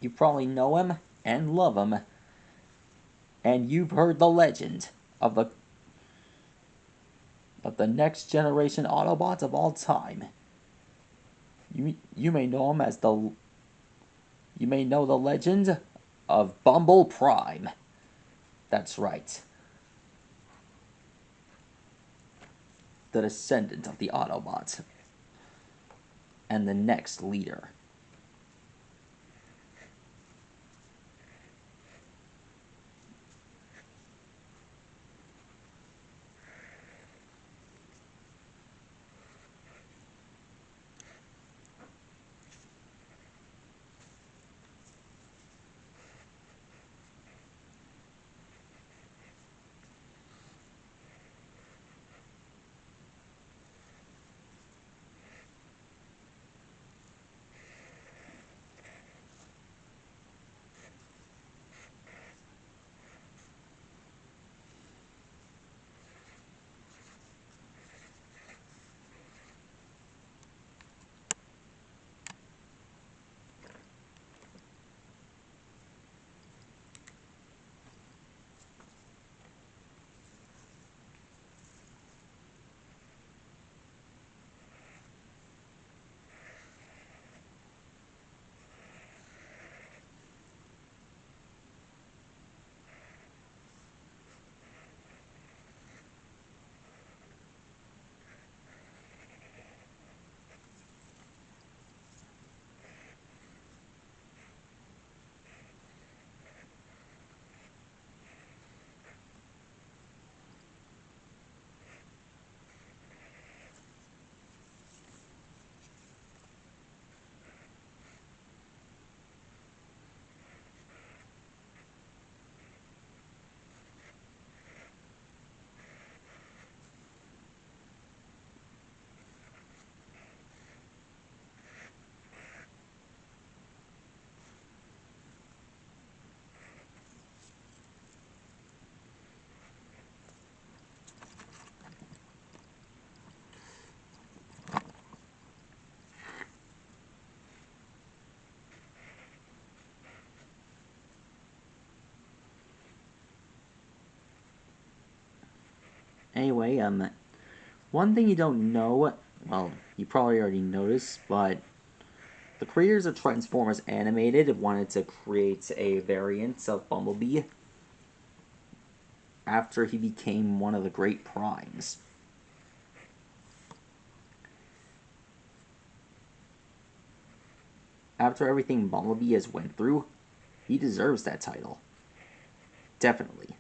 You probably know him and love him, and you've heard the legend of the next generation Autobots of all time. You may know him as you may know the legend of Bumble Prime. That's right. The descendant of the Autobots and the next leader. Anyway, one thing you don't know, well, you probably already noticed, but the creators of Transformers Animated wanted to create a variant of Bumblebee after he became one of the great primes. After everything Bumblebee has went through, he deserves that title. Definitely.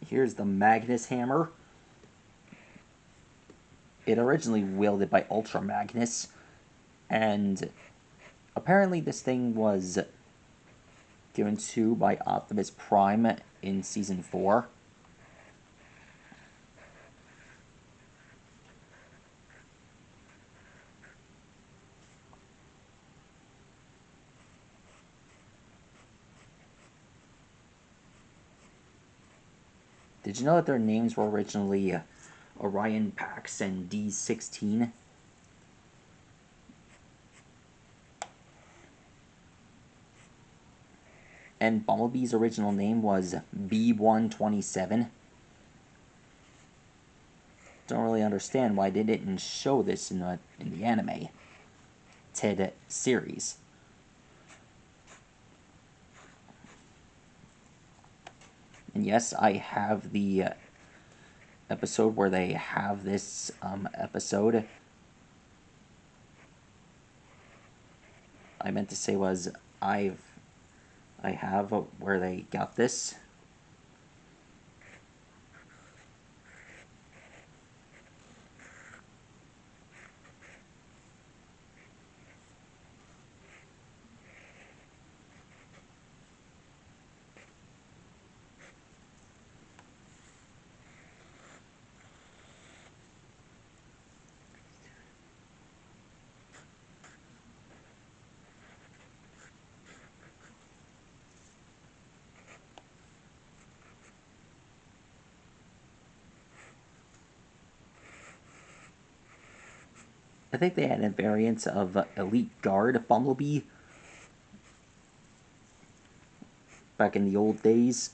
Here's the Magnus Hammer. It originally wielded by Ultra Magnus, and apparently this thing was given to by Optimus Prime in Season 4. Did you know that their names were originally Orion Pax and D16? And Bumblebee's original name was B127. Don't really understand why they didn't show this in the anime TED series. And yes, I have the episode where they have this episode. I meant to say was I've I have where they got this. I think they had a variant of Elite Guard Bumblebee back in the old days.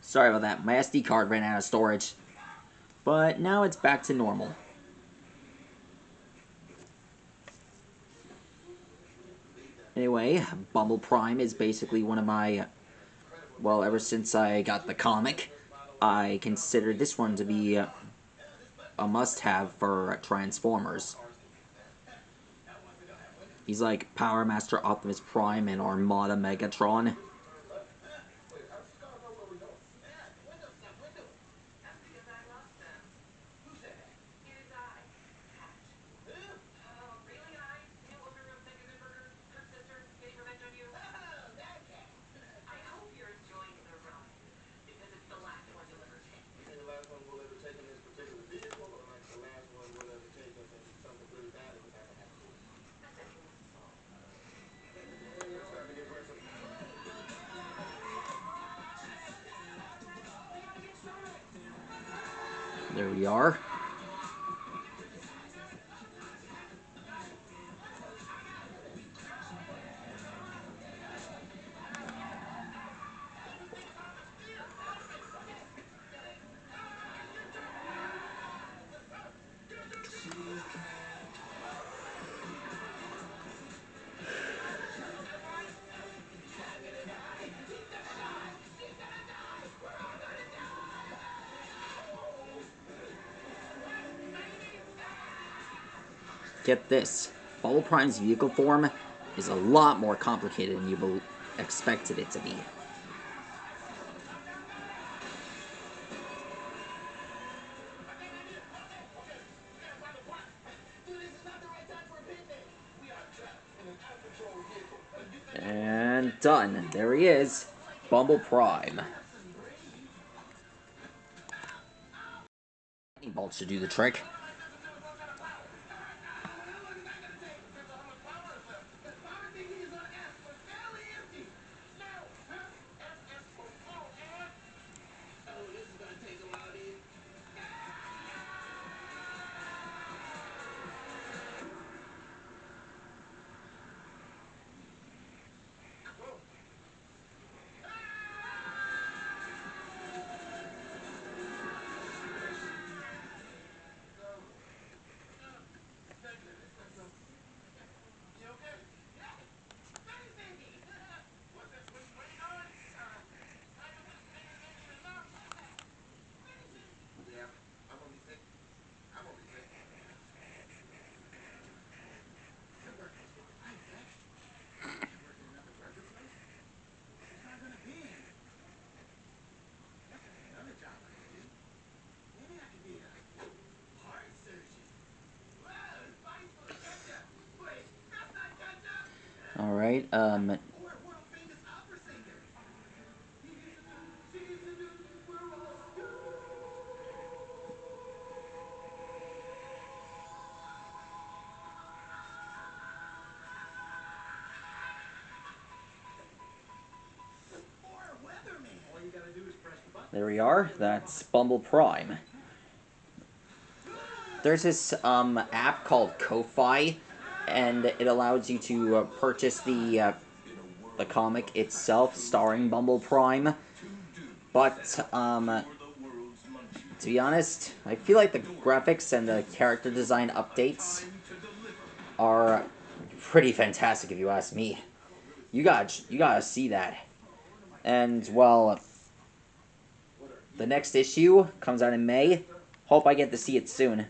Sorry about that. My SD card ran out of storage. But now it's back to normal. Anyway, Bumble Prime is basically one of my. Well, ever since I got the comic, I consider this one to be a must have for Transformers. He's like Power Master Optimus Prime and Armada Megatron. There we are. Get this. Bumble Prime's vehicle form is a lot more complicated than you expected it to be. And done. There he is. Bumble Prime. Lightning bolt should do the trick. All right. There we are. That's Bumble Prime. There's this app called Ko-Fi, and it allows you to purchase the comic itself, starring Bumble Prime. But to be honest, I feel like the graphics and the character design updates are pretty fantastic, if you ask me. You gotta see that. And well, the next issue comes out in May. Hope I get to see it soon.